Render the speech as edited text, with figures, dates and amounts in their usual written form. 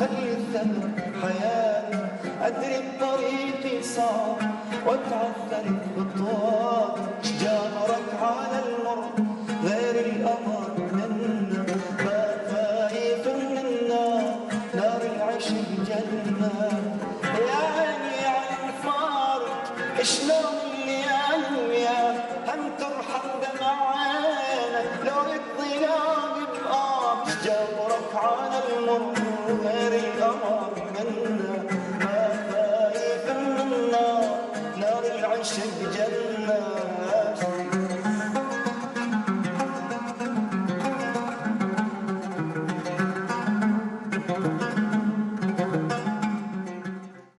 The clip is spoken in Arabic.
خلي الثمر حياة. أدري بطريقي صعب وتعثرت خطوات، جابرك على المر غير الأمان منا، ما خايف من النار، نار العشق جنة. يا عيني على الفارق شلون الليالي وياك، هم ترحم دمع عينك لو الظلام بقاك، جابرك على المر غير الأمان منا، ما خايف من النار، نار العشق جنة.